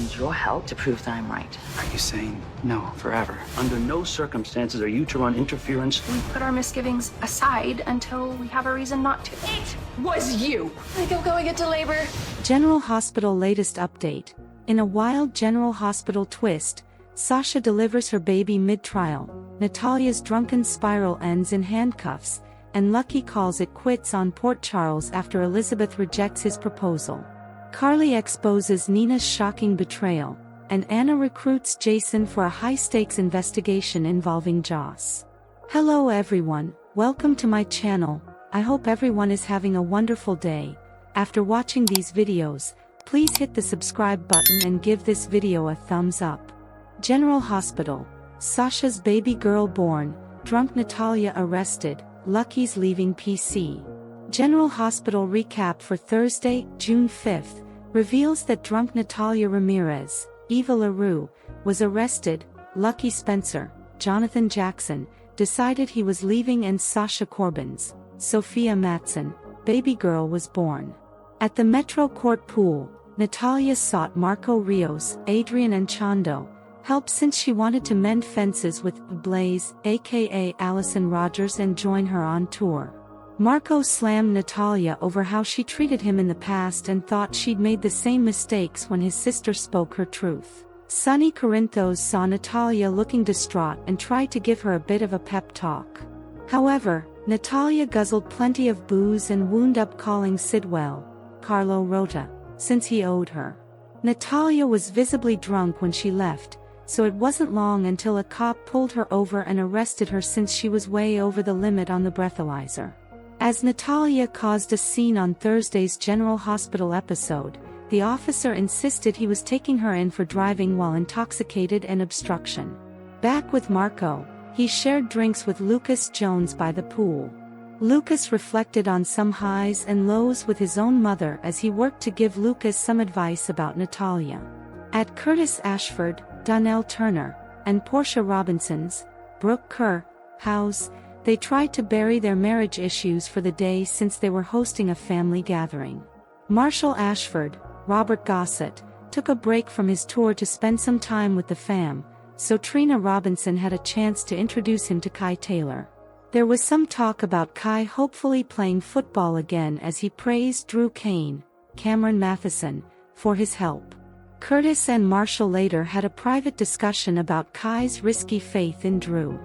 need your help to prove that I'm right. Are you saying no forever? Under no circumstances are you to run interference. We put our misgivings aside until we have a reason not to. It was you! I think I'm going into labor. General Hospital latest update. In a wild General Hospital twist, Sasha delivers her baby mid-trial, Natalia's drunken spiral ends in handcuffs, and Lucky calls it quits on Port Charles after Elizabeth rejects his proposal. Carly exposes Nina's shocking betrayal, and Anna recruits Jason for a high-stakes investigation involving Joss. Hello everyone, welcome to my channel. I hope everyone is having a wonderful day. After watching these videos, please hit the subscribe button and give this video a thumbs up. General Hospital. Sasha's baby girl born, drunk Natalia arrested, Lucky's leaving PC. General Hospital recap for Thursday, June 5th, reveals that drunk Natalia Ramirez, Eva LaRue, was arrested. Lucky Spencer, Jonathan Jackson, decided he was leaving and Sasha Corbin's, Sophia Matson, baby girl was born. At the Metro Court pool, Natalia sought Marco Rios, Adrian Anchondo, help since she wanted to mend fences with Blaze, aka Allison Rogers, and join her on tour. Marco slammed Natalia over how she treated him in the past and thought she'd made the same mistakes when his sister spoke her truth. Sonny Corinthos saw Natalia looking distraught and tried to give her a bit of a pep talk. However, Natalia guzzled plenty of booze and wound up calling Sidwell, Carlo Rota, since he owed her. Natalia was visibly drunk when she left, so it wasn't long until a cop pulled her over and arrested her since she was way over the limit on the breathalyzer. As Natalia caused a scene on Thursday's General Hospital episode, the officer insisted he was taking her in for driving while intoxicated and obstruction. Back with Marco, he shared drinks with Lucas Jones by the pool. Lucas reflected on some highs and lows with his own mother as he worked to give Lucas some advice about Natalia. At Curtis Ashford, Donnell Turner, and Portia Robinson's, Brooke Kerr, house, they tried to bury their marriage issues for the day since they were hosting a family gathering. Marshall Ashford, Robert Gossett, took a break from his tour to spend some time with the fam, so Trina Robinson had a chance to introduce him to Kai Taylor. There was some talk about Kai hopefully playing football again as he praised Drew Kane, Cameron Matheson, for his help. Curtis and Marshall later had a private discussion about Kai's risky faith in Drew.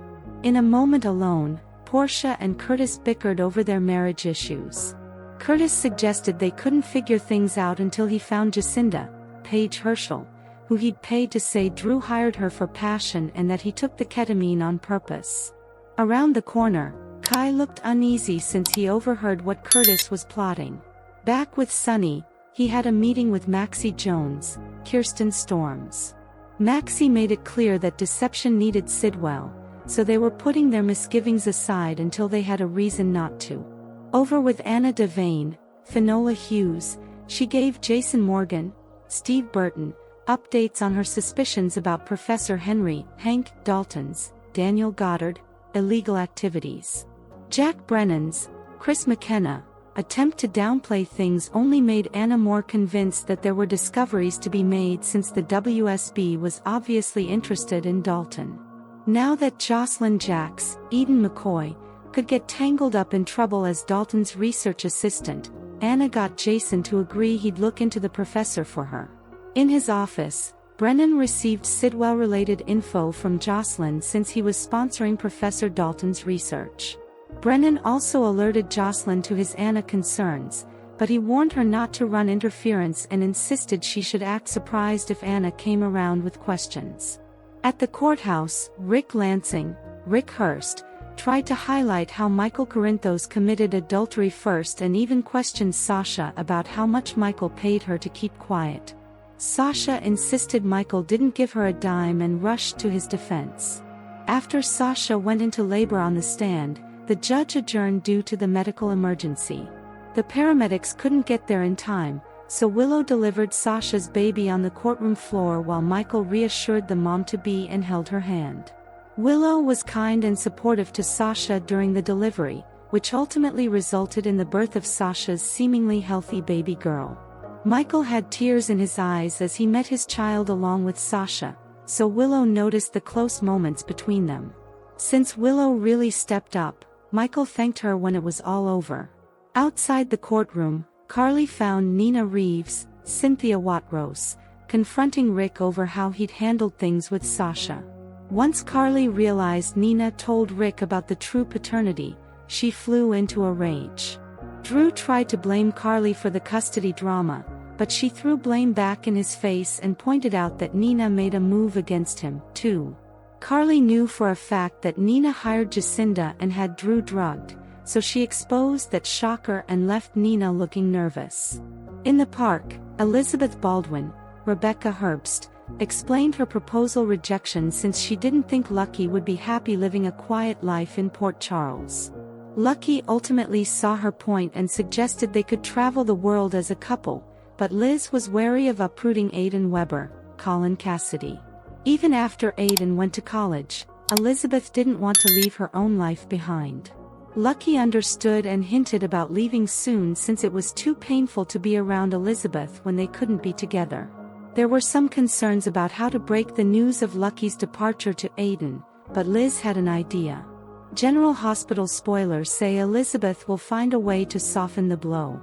In a moment alone, Portia and Curtis bickered over their marriage issues. Curtis suggested they couldn't figure things out until he found Jacinda, Paige Herschel, who he'd paid to say Drew hired her for passion and that he took the ketamine on purpose. Around the corner, Kai looked uneasy since he overheard what Curtis was plotting. Back with Sonny, he had a meeting with Maxie Jones, Kirsten Storms. Maxie made it clear that deception needed Sidwell, so they were putting their misgivings aside until they had a reason not to. Over with Anna Devane, Finola Hughes, she gave Jason Morgan, Steve Burton, updates on her suspicions about Professor Henry, Hank Dalton's, Daniel Goddard, illegal activities. Jack Brennan's, Chris McKenna, attempt to downplay things only made Anna more convinced that there were discoveries to be made since the WSB was obviously interested in Dalton. Now that Jocelyn Jacks, Eden McCoy, could get tangled up in trouble as Dalton's research assistant, Anna got Jason to agree he'd look into the professor for her. In his office, Brennan received Sidwell-related info from Jocelyn since he was sponsoring Professor Dalton's research. Brennan also alerted Jocelyn to his Anna concerns, but he warned her not to run interference and insisted she should act surprised if Anna came around with questions. At the courthouse, Rick Lansing, Rick Hurst, tried to highlight how Michael Corinthos committed adultery first and even questioned Sasha about how much Michael paid her to keep quiet. Sasha insisted Michael didn't give her a dime and rushed to his defense. After Sasha went into labor on the stand, the judge adjourned due to the medical emergency. The paramedics couldn't get there in time, so Willow delivered Sasha's baby on the courtroom floor while Michael reassured the mom-to-be and held her hand. Willow was kind and supportive to Sasha during the delivery, which ultimately resulted in the birth of Sasha's seemingly healthy baby girl. Michael had tears in his eyes as he met his child along with Sasha, so Willow noticed the close moments between them. Since Willow really stepped up, Michael thanked her when it was all over. Outside the courtroom, Carly found Nina Reeves, Cynthia Watrose, confronting Rick over how he'd handled things with Sasha. Once Carly realized Nina told Rick about the true paternity, she flew into a rage. Drew tried to blame Carly for the custody drama, but she threw blame back in his face and pointed out that Nina made a move against him, too. Carly knew for a fact that Nina hired Jacinda and had Drew drugged, so she exposed that shocker and left Nina looking nervous. In the park, Elizabeth Baldwin, Rebecca Herbst, explained her proposal rejection since she didn't think Lucky would be happy living a quiet life in Port Charles. Lucky ultimately saw her point and suggested they could travel the world as a couple, but Liz was wary of uprooting Aiden Weber, Colin Cassidy. Even after Aiden went to college, Elizabeth didn't want to leave her own life behind. Lucky understood and hinted about leaving soon since it was too painful to be around Elizabeth when they couldn't be together. There were some concerns about how to break the news of Lucky's departure to Aiden, but Liz had an idea. General Hospital spoilers say Elizabeth will find a way to soften the blow.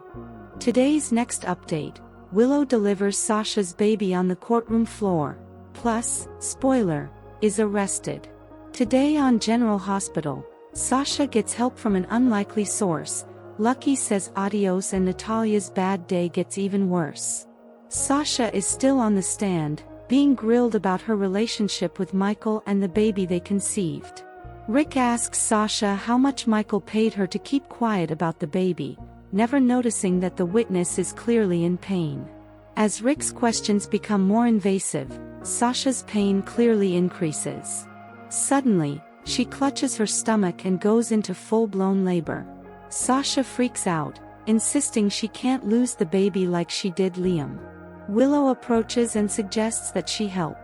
Today's next update, Willow delivers Sasha's baby on the courtroom floor, plus, spoiler, is arrested. Today on General Hospital, Sasha gets help from an unlikely source. Lucky says adios and Natalia's bad day gets even worse. Sasha is still on the stand, being grilled about her relationship with Michael and the baby they conceived. Rick asks Sasha how much Michael paid her to keep quiet about the baby, never noticing that the witness is clearly in pain. As Rick's questions become more invasive, Sasha's pain clearly increases. Suddenly, she clutches her stomach and goes into full-blown labor. Sasha freaks out, insisting she can't lose the baby like she did Liam. Willow approaches and suggests that she help.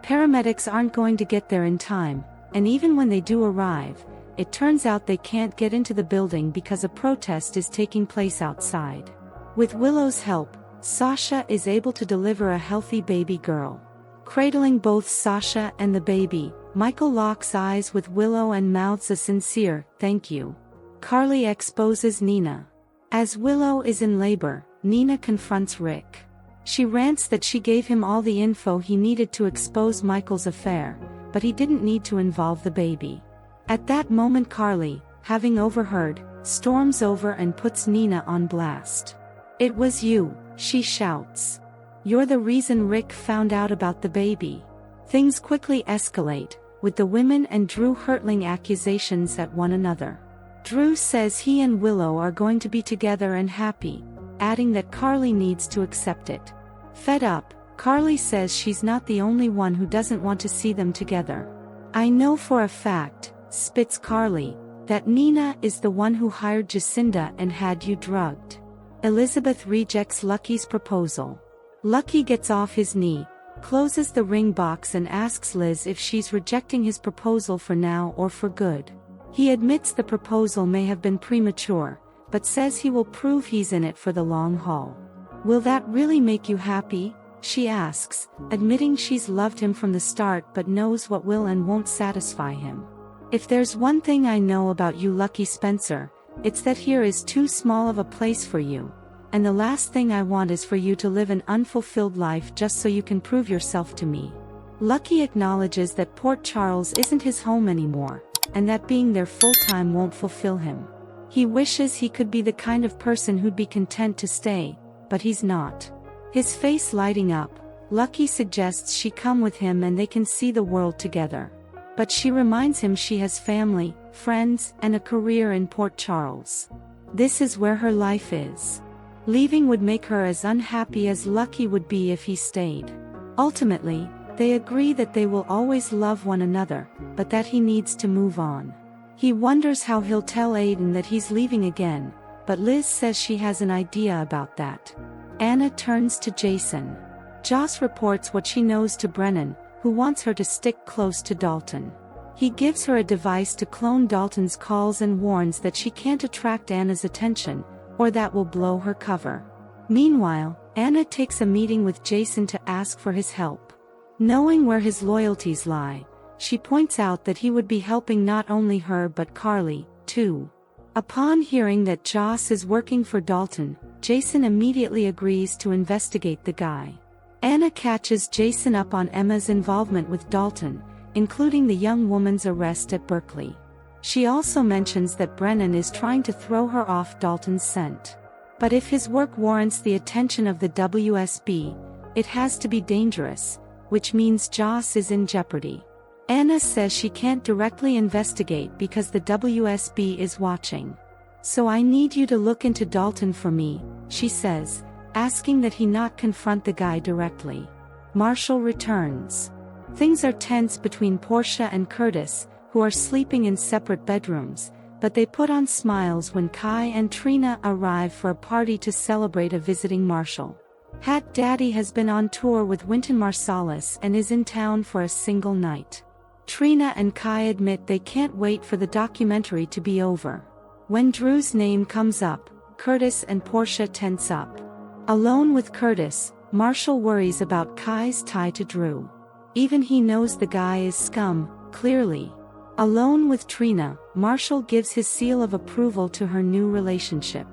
Paramedics aren't going to get there in time, and even when they do arrive, it turns out they can't get into the building because a protest is taking place outside. With Willow's help, Sasha is able to deliver a healthy baby girl. Cradling both Sasha and the baby, Michael locks eyes with Willow and mouths a sincere, "Thank you." Carly exposes Nina. As Willow is in labor, Nina confronts Rick. She rants that she gave him all the info he needed to expose Michael's affair, but he didn't need to involve the baby. At that moment Carly, having overheard, storms over and puts Nina on blast. "It was you," she shouts. "You're the reason Rick found out about the baby." Things quickly escalate, with the women and Drew hurling accusations at one another. Drew says he and Willow are going to be together and happy, adding that Carly needs to accept it. Fed up, Carly says she's not the only one who doesn't want to see them together. "I know for a fact," spits Carly, "that Nina is the one who hired Jacinda and had you drugged." Elizabeth rejects Lucky's proposal. Lucky gets off his knee, closes the ring box and asks Liz if she's rejecting his proposal for now or for good. He admits the proposal may have been premature, but says he will prove he's in it for the long haul. "Will that really make you happy?" she asks, admitting she's loved him from the start but knows what will and won't satisfy him. "If there's one thing I know about you, Lucky Spencer, it's that here is too small of a place for you, and the last thing I want is for you to live an unfulfilled life just so you can prove yourself to me." Lucky acknowledges that Port Charles isn't his home anymore, and that being there full-time won't fulfill him. He wishes he could be the kind of person who'd be content to stay, but he's not. His face lighting up, Lucky suggests she come with him and they can see the world together. But she reminds him she has family, friends, and a career in Port Charles. This is where her life is. Leaving would make her as unhappy as Lucky would be if he stayed. Ultimately, they agree that they will always love one another, but that he needs to move on. He wonders how he'll tell Aiden that he's leaving again, but Liz says she has an idea about that. Anna turns to Jason. Joss reports what she knows to Brennan, who wants her to stick close to Dalton. He gives her a device to clone Dalton's calls and warns that she can't attract Anna's attention, or that will blow her cover. Meanwhile, Anna takes a meeting with Jason to ask for his help. Knowing where his loyalties lie, she points out that he would be helping not only her but Carly, too. Upon hearing that Joss is working for Dalton, Jason immediately agrees to investigate the guy. Anna catches Jason up on Emma's involvement with Dalton, including the young woman's arrest at Berkeley. She also mentions that Brennan is trying to throw her off Dalton's scent. But if his work warrants the attention of the WSB, it has to be dangerous, which means Joss is in jeopardy. Anna says she can't directly investigate because the WSB is watching. "So I need you to look into Dalton for me," she says, asking that he not confront the guy directly. Marshall returns. Things are tense between Portia and Curtis, who are sleeping in separate bedrooms, but they put on smiles when Kai and Trina arrive for a party to celebrate a visiting Marshall. Hat Daddy has been on tour with Wynton Marsalis and is in town for a single night. Trina and Kai admit they can't wait for the documentary to be over. When Drew's name comes up, Curtis and Portia tense up. Alone with Curtis, Marshall worries about Kai's tie to Drew. Even he knows the guy is scum, clearly. Alone with Trina, Marshall gives his seal of approval to her new relationship.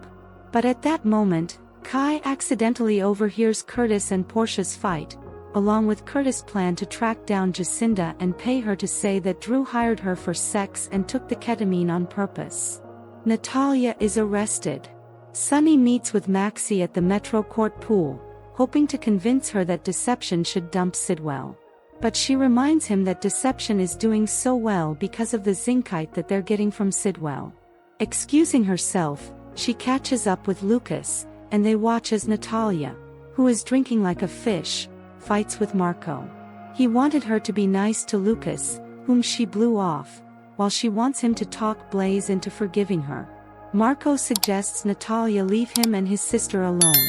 But at that moment, Kai accidentally overhears Curtis and Portia's fight, along with Curtis' plan to track down Jacinda and pay her to say that Drew hired her for sex and took the ketamine on purpose. Natalia is arrested. Sunny meets with Maxie at the Metro Court pool, hoping to convince her that Deception should dump Sidwell. But she reminds him that Deception is doing so well because of the zincite that they're getting from Sidwell. Excusing herself, she catches up with Lucas, and they watch as Natalia, who is drinking like a fish, fights with Marco. He wanted her to be nice to Lucas, whom she blew off, while she wants him to talk Blaze into forgiving her. Marco suggests Natalia leave him and his sister alone.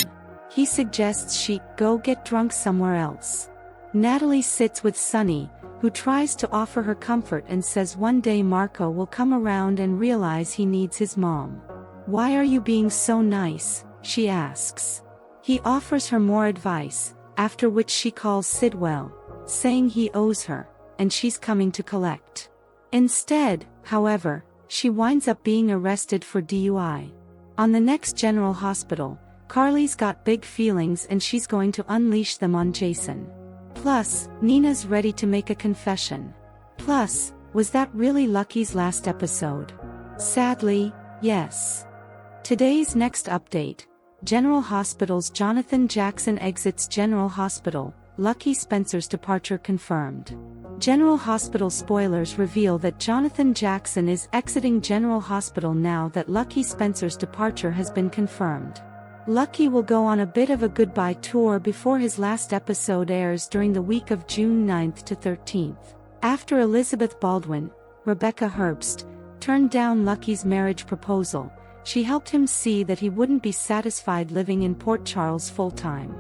He suggests she go get drunk somewhere else. Natalie sits with Sunny, who tries to offer her comfort and says one day Marco will come around and realize he needs his mom. "Why are you being so nice?" she asks. He offers her more advice, after which she calls Sidwell, saying he owes her, and she's coming to collect. Instead, however, she winds up being arrested for DUI. On the next General Hospital, Carly's got big feelings and she's going to unleash them on Jason. Plus, Nina's ready to make a confession. Plus, was that really Lucky's last episode? Sadly, yes. Today's next update: General Hospital's Jonathan Jackson exits General Hospital, Lucky Spencer's departure confirmed. General Hospital spoilers reveal that Jonathan Jackson is exiting General Hospital now that Lucky Spencer's departure has been confirmed. Lucky will go on a bit of a goodbye tour before his last episode airs during the week of June 9th to 13th. After Elizabeth Baldwin, Rebecca Herbst, turned down Lucky's marriage proposal, she helped him see that he wouldn't be satisfied living in Port Charles full-time.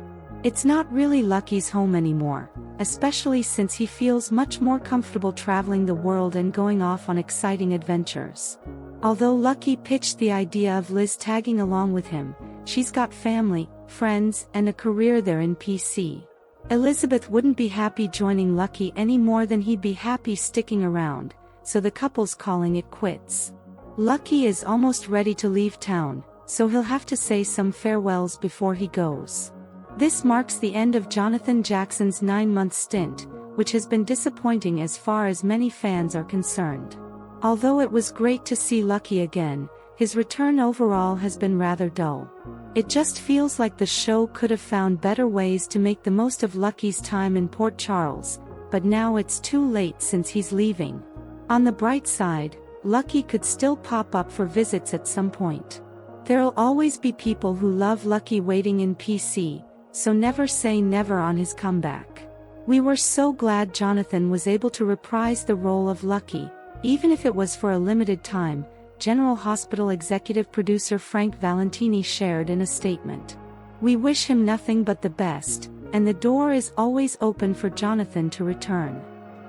It's not really Lucky's home anymore, especially since he feels much more comfortable traveling the world and going off on exciting adventures. Although Lucky pitched the idea of Liz tagging along with him, she's got family, friends, and a career there in PC. Elizabeth wouldn't be happy joining Lucky any more than he'd be happy sticking around, so the couple's calling it quits. Lucky is almost ready to leave town, so he'll have to say some farewells before he goes. This marks the end of Jonathan Jackson's 9-month stint, which has been disappointing as far as many fans are concerned. Although it was great to see Lucky again, his return overall has been rather dull. It just feels like the show could have found better ways to make the most of Lucky's time in Port Charles, but now it's too late since he's leaving. On the bright side, Lucky could still pop up for visits at some point. There'll always be people who love Lucky waiting in PC, so never say never on his comeback. We were so glad Jonathan was able to reprise the role of Lucky, even if it was for a limited time, General Hospital executive producer Frank Valentini shared in a statement. We wish him nothing but the best, and the door is always open for Jonathan to return.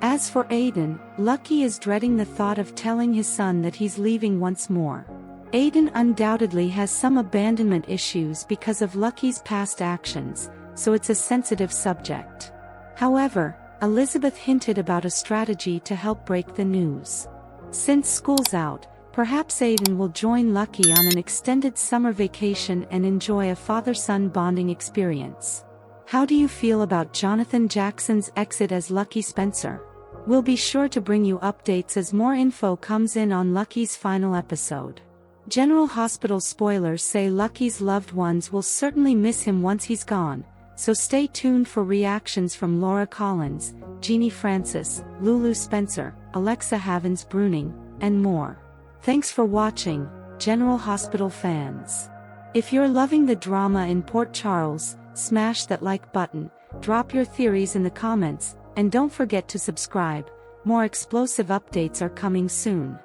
As for Aiden, Lucky is dreading the thought of telling his son that he's leaving once more. Aiden undoubtedly has some abandonment issues because of Lucky's past actions, so it's a sensitive subject. However, Elizabeth hinted about a strategy to help break the news. Since school's out, perhaps Aiden will join Lucky on an extended summer vacation and enjoy a father-son bonding experience. How do you feel about Jonathan Jackson's exit as Lucky Spencer? We'll be sure to bring you updates as more info comes in on Lucky's final episode. General Hospital spoilers say Lucky's loved ones will certainly miss him once he's gone, so stay tuned for reactions from Laura Collins, Jeannie Francis, Lulu Spencer, Alexa Havens-Bruning, and more. Thanks for watching, General Hospital fans. If you're loving the drama in Port Charles, smash that like button, drop your theories in the comments, and don't forget to subscribe. More explosive updates are coming soon.